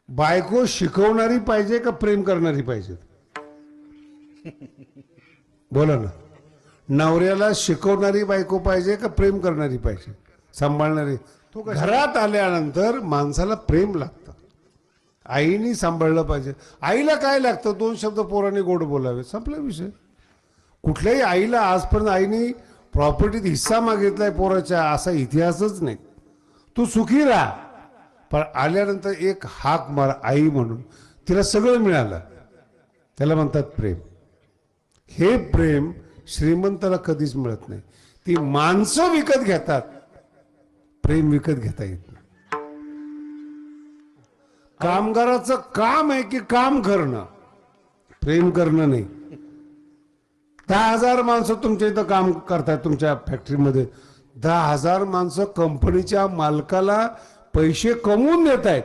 बायको शिकवणारी पाहिजे का प्रेम करणारी पाहिजे? बोला ना. नवऱ्याला शिकवणारी बायको पाहिजे का प्रेम करणारी पाहिजे? सांभाळणारी. तो घरात आल्यानंतर माणसाला प्रेम लागतं. आईनी सांभाळलं पाहिजे. आईला काय लागतं? 2 शब्द पोराने गोड बोलावे, संपला विषय. कुठल्याही आईला आजपर्यंत आईनी प्रॉपर्टीत हिस्सा मागितलाय पोराच्या असा इतिहासच नाही. तू सुखी राहा, पण आल्यानंतर एक हाक मार आई म्हणून. तिला सगळं मिळालं, त्याला म्हणतात प्रेम. हे प्रेम श्रीमंताला कधीच मिळत नाही. ती माणसं विकत घेतात, प्रेम विकत घेता येत नाही. कामगाराचं काम आहे की काम करणं, प्रेम करणं नाही. 10,000 माणसं तुमच्या इथं काम करतात तुमच्या फॅक्टरीमध्ये. 10,000 माणसं कंपनीच्या मालकाला पैसे कमवून देत आहेत.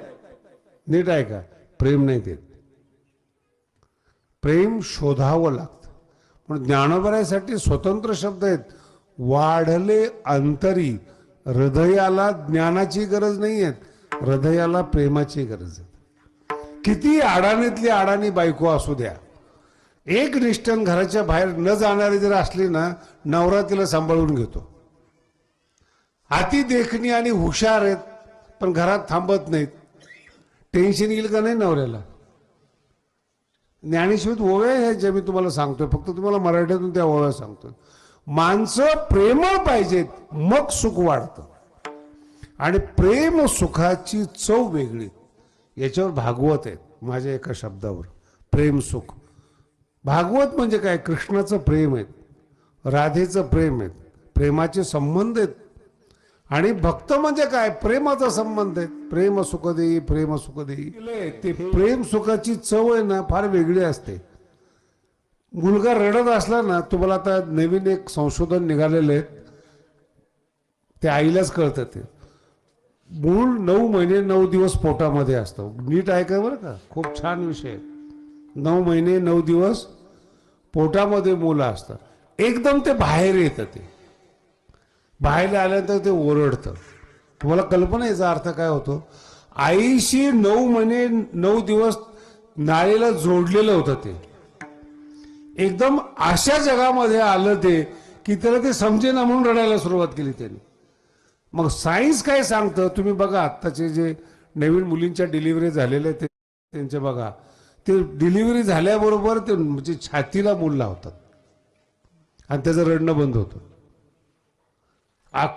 नीट आहे का? प्रेम नाही देत. प्रेम शोधावं लागतं. पण ज्ञानोबरासाठी स्वतंत्र शब्द आहेत. वाढले अंतरी. हृदयाला ज्ञानाची गरज नाही आहे, हृदयाला प्रेमाची गरज आहे. किती अडाणीतली अडाणी बायको असू द्या, एक निष्ठन घराच्या बाहेर न जाणारी जर असली ना, नवरा तिला सांभाळून घेतो. अति देखणी आणि हुशार आहेत पण घरात थांबत नाहीत. टेन्शन येईल का नाही नवऱ्याला? ज्ञानेश्वरीत ओव्या ह्या ज्या मी तुम्हाला सांगतोय, फक्त तुम्हाला मराठीतून त्या ओव्या सांगतोय. माणसं प्रेमळ पाहिजेत, मग सुख वाढतं. आणि प्रेम सुखाची चव वेगळी. याच्यावर भागवत आहेत माझ्या एका शब्दावर. प्रेम सुख. भागवत म्हणजे काय? कृष्णाचं प्रेम आहे, राधेचं प्रेम आहे, प्रेमाचे संबंध आहेत. आणि भक्त म्हणजे काय? प्रेमाचा संबंध आहे. प्रेम सुख देई, प्रेम सुख देई. ते प्रेम सुखाची चव आहे ना, फार वेगळी असते. मुलगा रडत असला ना, तुम्हाला आता नवीन एक संशोधन निघालेलं आहे, ते आईलाच कळतं. ते मूल 9 महिने 9 दिवस पोटामध्ये असतं. नीट ऐका बरं का, खूप छान विषय आहे. 9 महिने 9 दिवस पोटामध्ये मुलं असतं. एकदम ते बाहेर येतं. ते बाहेर आल्यानंतर ते ओरडतं. तुम्हाला कल्पना याचा अर्थ काय होतो? आईशी 9 महिने 9 दिवस नाळीला जोडलेलं होतं. ते एकदम अशा जगामध्ये आलं ते की त्याला ते समजेना म्हणून रडायला सुरुवात केली त्याने. मग सायन्स काय सांगतं तुम्ही बघा. आत्ताचे जे नवीन मुलींच्या डिलिव्हरी झालेल्या ते त्यांचे बघा, ते डिलिव्हरी झाल्याबरोबर ते म्हणजे छातीला मूल लावतात आणि त्याचं रडणं बंद होतं.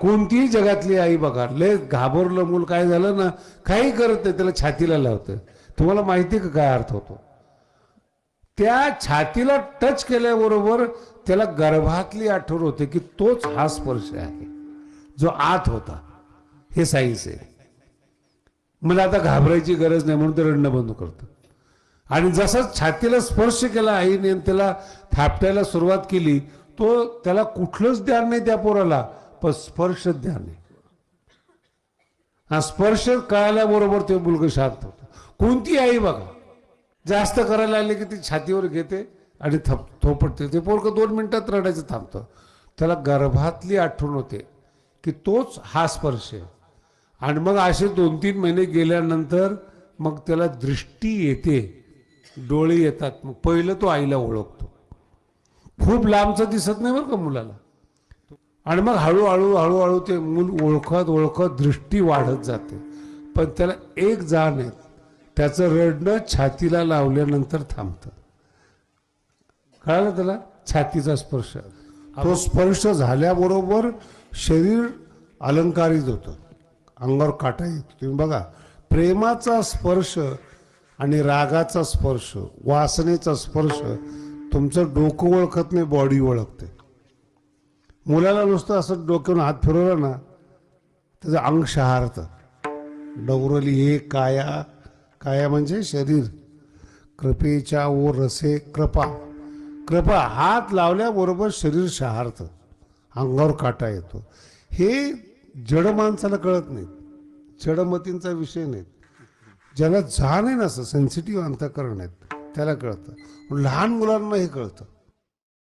कोणतीही जगातली आई बघा, लय घाबरलं मूल काय झालं ना, काही करत नाही, त्याला छातीला लावतं. तुम्हाला माहिती का काय अर्थ होतो? त्या छातीला टच केल्याबरोबर त्याला गर्भातली आठवण होते की तोच हा स्पर्श आहे जो आत होता. हे सायन्स आहे. मला आता घाबरायची गरज नाही म्हणून ते रडणं बंद करतं. आणि जसा छातीला स्पर्श केला आईने, त्याला थापटायला सुरुवात केली, तो त्याला कुठलंच ध्यान नाही त्या पोराला, पण स्पर्श ध्यान आहे. हा स्पर्श कळाल्याबरोबर ते मुलगा शांत होतं. कोणती आई बघा, जास्त करायला आले की ती छातीवर घेते आणि थोपटते. ते पोरगं 2 मिनिटात रडायचं थांबतं. त्याला गर्भातली आठवण होते की तोच हा स्पर्श आहे. आणि मग असे 2-3 महिने गेल्यानंतर मग त्याला दृष्टी येते, डोळे येतात. मग पहिलं तो आईला ओळखतो. खूप लांबचं दिसत नाही बरं का मुलाला. आणि मग हळूहळू हळूहळू ते मूल ओळखत ओळखत दृष्टी वाढत जाते. पण त्याला एक जाण आहे, त्याचं रडणं छातीला लावल्यानंतर थांबतं. कळालं त्याला? छातीचा स्पर्श. तो स्पर्श झाल्याबरोबर शरीर अलंकारित होतं, अंगावर काटा येतो. तुम्ही बघा, प्रेमाचा स्पर्श आणि रागाचा स्पर्श, वासनेचा स्पर्श तुमचं डोकं ओळखत नाही, बॉडी ओळखते. मुलाला नुसतं असं डोक्यावरून हात फिरवला ना, त्याचं अंग शहारतं. डौरली हे काया. काया म्हणजे शरीर. कृपेच्या ओ रसे कृपा. कृपा हात लावल्याबरोबर शरीर शहारतं, अंगावर काटा येतो. हे जड माणसाला कळत नाही, जडमतींचा विषय नाही. ज्याला जाण आहे ना, असं सेन्सिटिव्ह अंतःकरण आहेत त्याला कळतं. लहान मुलांना हे कळतं.